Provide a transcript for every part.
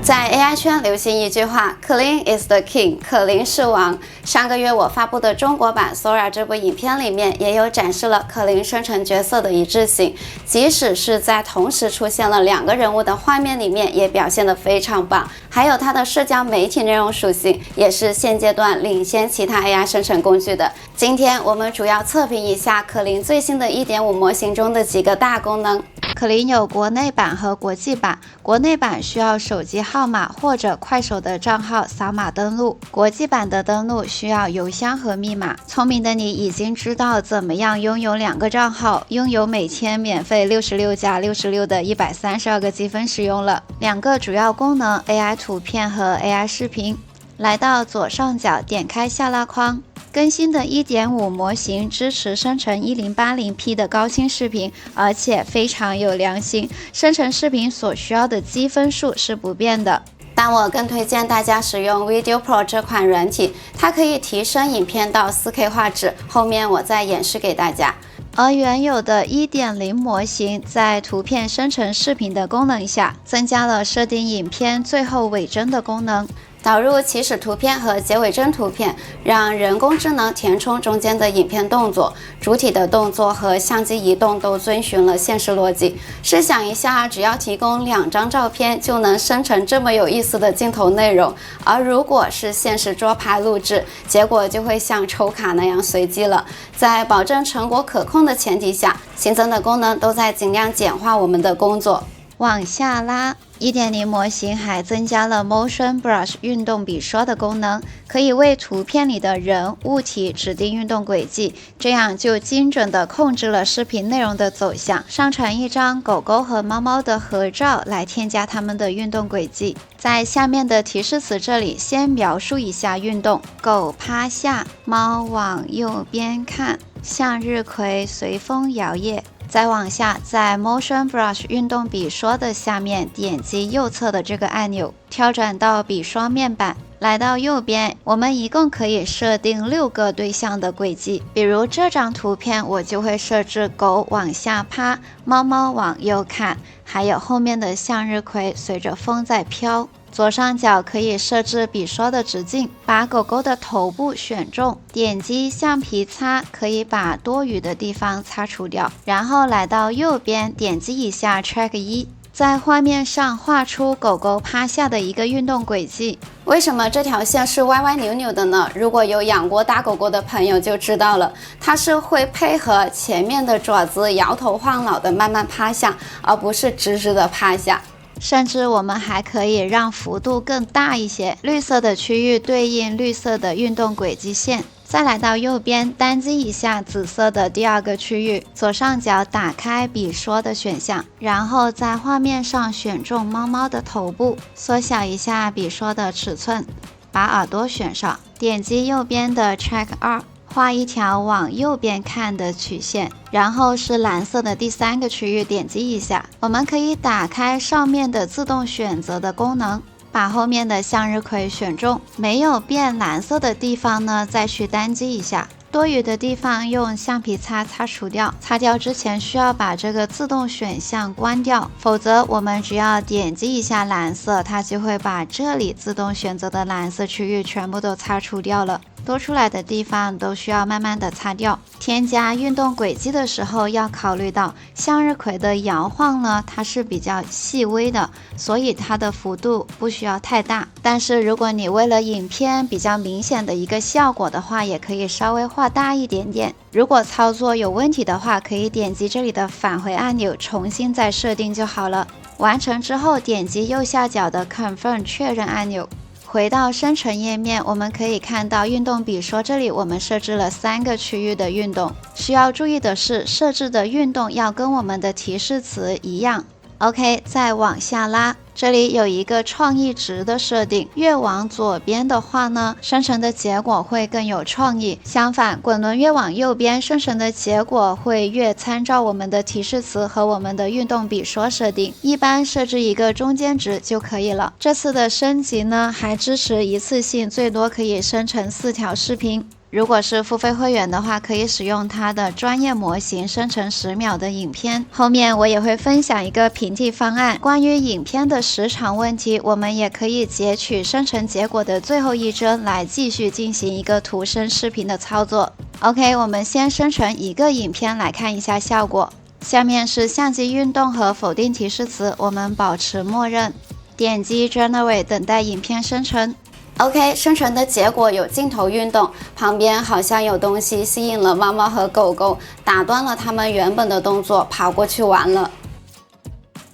在 AI 圈流行一句话 "Clean is the king"， 可伶是王。上个月我发布的中国版 Sora 这部影片里面也有展示了可伶生成角色的一致性，即使是在同时出现了2个人物的画面里面，也表现得非常棒。还有它的社交媒体内容属性也是现阶段领先其他 AI 生成工具的。今天我们主要测评一下可伶最新的 1.5 模型中的几个大功能。可伶有国内版和国际版，国内版需要手机号码或者快手的账号扫码登录，国际版的登录需要邮箱和密码。聪明的你已经知道怎么样拥有2个账号，拥有每天免费66+66的132个积分使用了。2个主要功能 AI 图片和 AI 视频。来到左上角点开下拉框，更新的 1.5 模型支持生成 1080p 的高清视频，而且非常有良心，生成视频所需要的积分数是不变的。但我更推荐大家使用 Video Pro 这款软体，它可以提升影片到 4K 画质，后面我再演示给大家。而原有的 1.0 模型在图片生成视频的功能下，增加了设定影片最后尾帧的功能。导入起始图片和结尾帧图片，让人工智能填充中间的影片动作，主体的动作和相机移动都遵循了现实逻辑。试想一下，只要提供2张照片，就能生成这么有意思的镜头内容。而如果是现实桌牌录制，结果就会像抽卡那样随机了。在保证成果可控的前提下，新增的功能都在尽量简化我们的工作。往下拉 1.0 模型还增加了 Motion Brush 运动笔刷的功能，可以为图片里的人物体指定运动轨迹，这样就精准地控制了视频内容的走向。上传一张狗狗和猫猫的合照来添加它们的运动轨迹。在下面的提示词这里先描述一下运动：狗趴下，猫往右边看，向日葵随风摇曳。再往下，在 Motion Brush 运动笔刷的下面点击右侧的这个按钮，跳转到笔刷面板。来到右边，我们一共可以设定6个对象的轨迹。比如这张图片，我就会设置狗往下趴，猫猫往右看，还有后面的向日葵随着风在飘。左上角可以设置笔刷的直径，把狗狗的头部选中，点击橡皮擦可以把多余的地方擦除掉，然后来到右边点击一下 Track 1，在画面上画出狗狗趴下的一个运动轨迹。为什么这条线是歪歪扭扭的呢？如果有养过大狗狗的朋友就知道了，它是会配合前面的爪子摇头晃脑的慢慢趴下，而不是直直的趴下。甚至我们还可以让幅度更大一些，绿色的区域对应绿色的运动轨迹线。再来到右边，单击一下紫色的第2个区域，左上角打开笔刷的选项，然后在画面上选中猫猫的头部，缩小一下笔刷的尺寸，把耳朵选上，点击右边的 Track 2。画一条往右边看的曲线，然后是蓝色的第3个区域，点击一下，我们可以打开上面的自动选择的功能，把后面的向日葵选中，没有变蓝色的地方呢，再去单击一下，多余的地方用橡皮擦擦除掉。擦掉之前需要把这个自动选项关掉，否则我们只要点击一下蓝色，它就会把这里自动选择的蓝色区域全部都擦除掉了。多出来的地方都需要慢慢的擦掉。添加运动轨迹的时候要考虑到向日葵的摇晃呢，它是比较细微的，所以它的幅度不需要太大。但是如果你为了影片比较明显的一个效果的话，也可以稍微画大一点点。如果操作有问题的话，可以点击这里的返回按钮，重新再设定就好了。完成之后，点击右下角的 Confirm 确认按钮。回到生成页面，我们可以看到运动笔刷这里我们设置了3个区域的运动。需要注意的是，设置的运动要跟我们的提示词一样。OK， 再往下拉，这里有一个创意值的设定，越往左边的话呢，生成的结果会更有创意。相反，滚轮越往右边，生成的结果会越参照我们的提示词和我们的运动笔刷设定。一般设置一个中间值就可以了。这次的升级呢，还支持一次性最多可以生成4条视频。如果是付费会员的话，可以使用它的专业模型生成10秒的影片。后面我也会分享一个平替方案，关于影片的时长问题，我们也可以截取生成结果的最后一帧来继续进行一个图生视频的操作。OK， 我们先生成一个影片来看一下效果。下面是相机运动和否定提示词，我们保持默认，点击 Generate 等待影片生成。OK， 生成的结果有镜头运动，旁边好像有东西吸引了猫猫和狗狗，打断了它们原本的动作，跑过去玩了。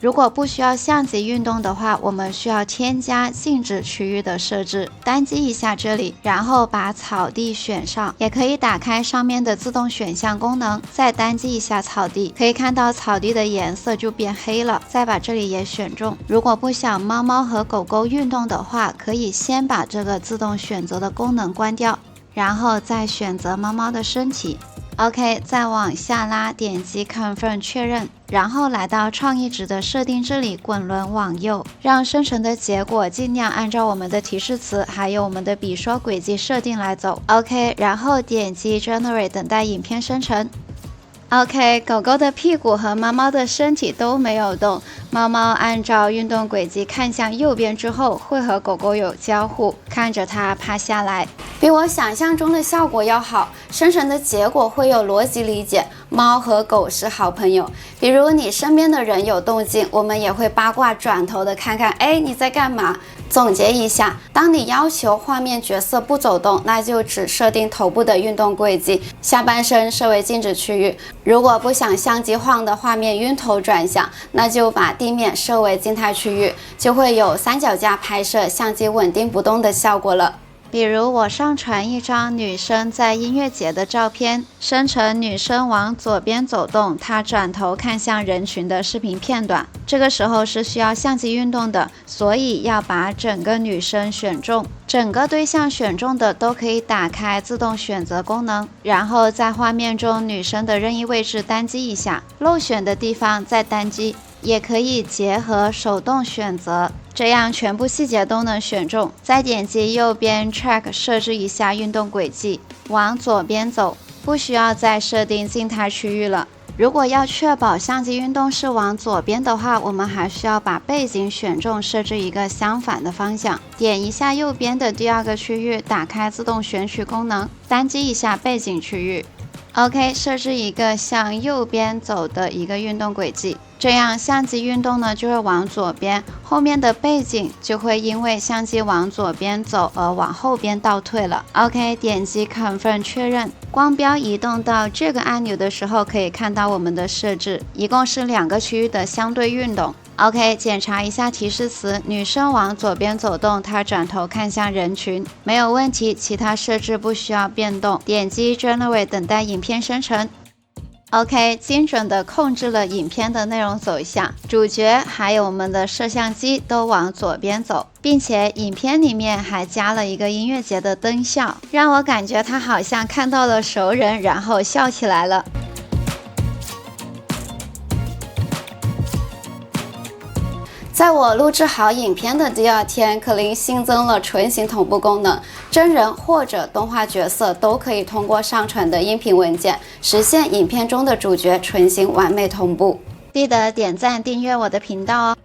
如果不需要相机运动的话，我们需要添加静止区域的设置。单击一下这里，然后把草地选上，也可以打开上面的自动选项功能，再单击一下草地，可以看到草地的颜色就变黑了。再把这里也选中。如果不想猫猫和狗狗运动的话，可以先把这个自动选择的功能关掉，然后再选择猫猫的身体。OK， 再往下拉，点击 Confirm 确认，然后来到创意值的设定这里，滚轮往右，让生成的结果尽量按照我们的提示词还有我们的笔说轨迹设定来走。OK， 然后点击 Generate 等待影片生成。OK， 狗狗的屁股和猫猫的身体都没有动，猫猫按照运动轨迹看向右边之后，会和狗狗有交互，看着它趴下来。比我想象中的效果要好，生成的结果会有逻辑理解，猫和狗是好朋友。比如你身边的人有动静，我们也会八卦转头的看看，哎，你在干嘛？总结一下，当你要求画面角色不走动，那就只设定头部的运动轨迹，下半身设为静止区域。如果不想相机晃的画面晕头转向，那就把地面设为静态区域，就会有三脚架拍摄相机稳定不动的效果了。比如我上传一张女生在音乐节的照片，生成女生往左边走动，她转头看向人群的视频片段。这个时候是需要相机运动的，所以要把整个女生选中，整个对象选中的都可以打开自动选择功能，然后在画面中女生的任意位置单击一下，漏选的地方再单击，也可以结合手动选择，这样全部细节都能选中。再点击右边 Track 设置一下运动轨迹，往左边走，不需要再设定静态区域了。如果要确保相机运动是往左边的话，我们还需要把背景选中，设置一个相反的方向。点一下右边的第二个区域，打开自动选取功能，单击一下背景区域。OK， 设置一个向右边走的一个运动轨迹，这样相机运动呢就会往左边，后面的背景就会因为相机往左边走而往后边倒退了。OK， 点击 Confirm 确认，光标移动到这个按钮的时候，可以看到我们的设置，一共是2个区域的相对运动。OK， 检查一下提示词，女生往左边走动，她转头看向人群，没有问题，其他设置不需要变动。点击 Generate 等待影片生成。OK， 精准的控制了影片的内容走向，主角还有我们的摄像机都往左边走，并且影片里面还加了一个音乐节的灯效，让我感觉他好像看到了熟人，然后笑起来了。在我录制好影片的第2天，可伶新增了纯形同步功能，真人或者动画角色都可以通过上传的音频文件，实现影片中的主角纯形完美同步。记得点赞订阅我的频道哦。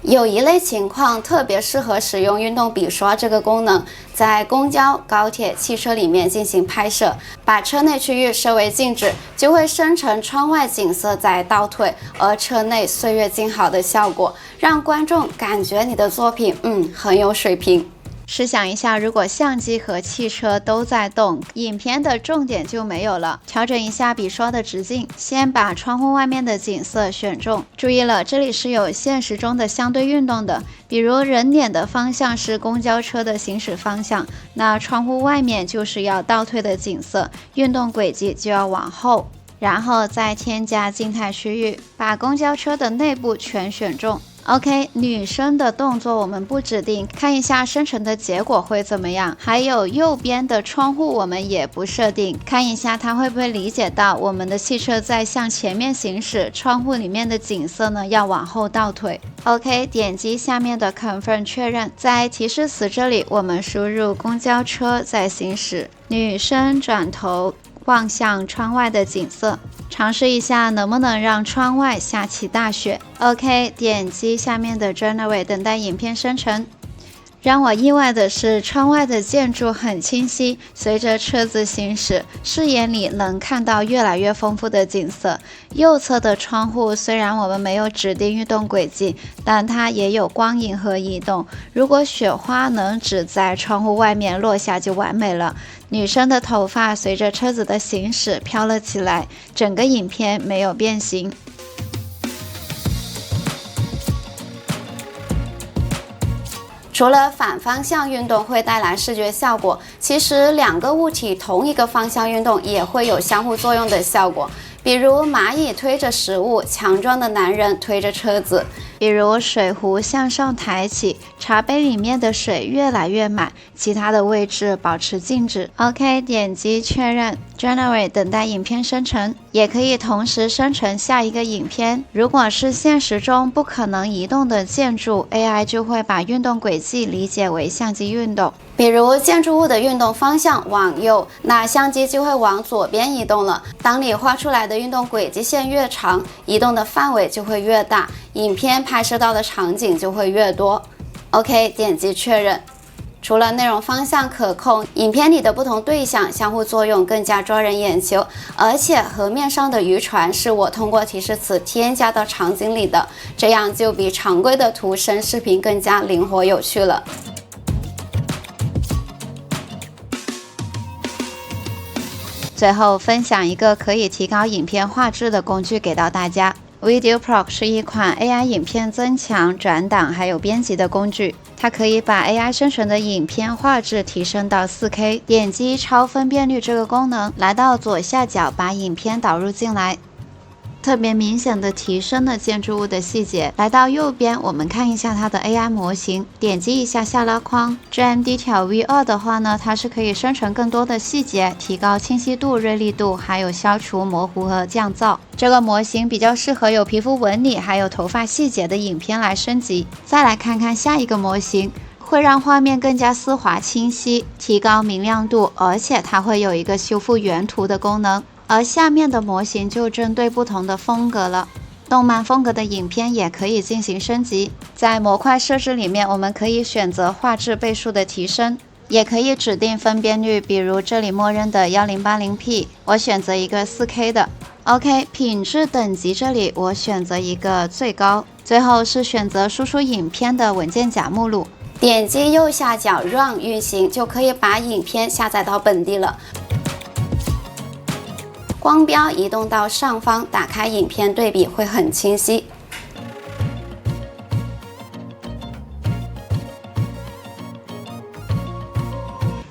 有一类情况特别适合使用运动笔刷这个功能，在公交、高铁、汽车里面进行拍摄，把车内区域设为静止，就会生成窗外景色在倒退，而车内岁月静好的效果，让观众感觉你的作品很有水平。试想一下，如果相机和汽车都在动，影片的重点就没有了。调整一下笔刷的直径，先把窗户外面的景色选中。注意了，这里是有现实中的相对运动的，比如人脸的方向是公交车的行驶方向，那窗户外面就是要倒退的景色，运动轨迹就要往后。然后再添加静态区域，把公交车的内部全选中， OK， 女生的动作我们不指定，看一下生成的结果会怎么样。还有右边的窗户我们也不设定，看一下它会不会理解到我们的汽车在向前面行驶，窗户里面的景色呢要往后倒退。OK， 点击下面的 Confirm 确认，在提示词这里我们输入公交车在行驶，女生转头望向窗外的景色，尝试一下能不能让窗外下起大雪。OK， 点击下面的 Generate 等待影片生成。让我意外的是，窗外的建筑很清晰，随着车子行驶，视野里能看到越来越丰富的景色。右侧的窗户虽然我们没有指定运动轨迹，但它也有光影和移动。如果雪花能只在窗户外面落下就完美了。女生的头发随着车子的行驶飘了起来，整个影片没有变形。除了反方向运动会带来视觉效果，其实两个物体同一个方向运动也会有相互作用的效果。比如蚂蚁推着食物，强壮的男人推着车子。比如水壶向上抬起，茶杯里面的水越来越满，其他的位置保持静止。OK， 点击确认 Generate 等待影片生成，也可以同时生成下一个影片。如果是现实中不可能移动的建筑， AI 就会把运动轨迹理解为相机运动。比如建筑物的运动方向往右，那相机就会往左边移动了。当你画出来的运动轨迹线越长，移动的范围就会越大，影片拍摄到的场景就会越多。OK， 点击确认。除了内容方向可控，影片里的不同对象相互作用更加抓人眼球，而且河面上的渔船是我通过提示词添加到场景里的，这样就比常规的图声视频更加灵活有趣了。最后分享一个可以提高影片画质的工具给到大家。VideoProc 是一款 AI 影片增强、转档还有编辑的工具，它可以把 AI 生成的影片画质提升到 4K。点击超分辨率这个功能，来到左下角把影片导入进来。特别明显的提升了建筑物的细节。来到右边，我们看一下它的 AI 模型，点击一下下拉框 Gen Detail V2 的话呢，它是可以生成更多的细节，提高清晰度、锐利度，还有消除模糊和降噪。这个模型比较适合有皮肤纹理还有头发细节的影片来升级。再来看看下一个模型，会让画面更加丝滑清晰，提高明亮度，而且它会有一个修复原图的功能。而下面的模型就针对不同的风格了，动漫风格的影片也可以进行升级。在模块设置里面，我们可以选择画质倍数的提升，也可以指定分辨率，比如这里默认的 1080p， 我选择一个 4K 的。OK， 品质等级这里我选择一个最高。最后是选择输出影片的文件夹目录，点击右下角 Run 运行，就可以把影片下载到本地了。光标移动到上方，打开影片对比会很清晰。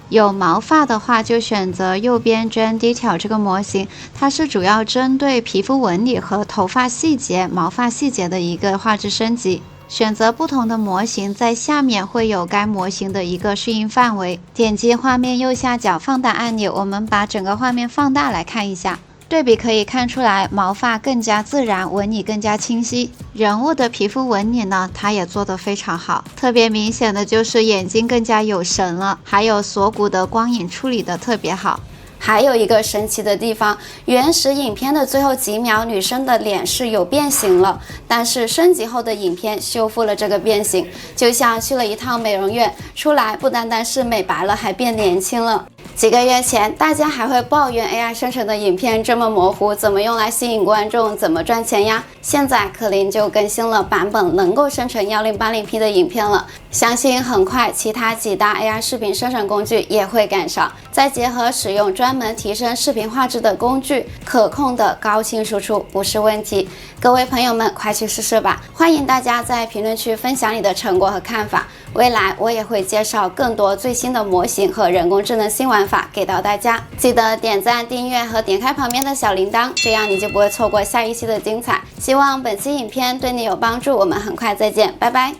有毛发的话就选择右边 Gen Detail 这个模型，它是主要针对皮肤纹理和头发细节、毛发细节的一个画质升级。选择不同的模型，在下面会有该模型的一个适应范围。点击画面右下角放大按钮，我们把整个画面放大来看一下。对比可以看出来，毛发更加自然，纹理更加清晰。人物的皮肤纹理呢，它也做得非常好。特别明显的就是眼睛更加有神了，还有锁骨的光影处理的特别好。还有一个神奇的地方，原始影片的最后几秒，女生的脸是有变形了，但是升级后的影片修复了这个变形，就像去了一趟美容院，出来不单单是美白了，还变年轻了。几个月前，大家还会抱怨 AI 生成的影片这么模糊，怎么用来吸引观众，怎么赚钱呀？现在可伶就更新了版本，能够生成 1080p 的影片了。相信很快其他几大 AI 视频生成工具也会赶上。再结合使用专门提升视频画质的工具，可控的高清输出不是问题。各位朋友们，快去试试吧！欢迎大家在评论区分享你的成果和看法。未来我也会介绍更多最新的模型和人工智能新玩法给到大家。记得点赞、订阅和点开旁边的小铃铛，这样你就不会错过下一期的精彩。希望本期影片对你有帮助，我们很快再见，拜拜。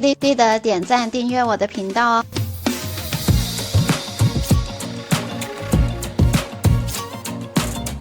你记得点赞订阅我的频道哦。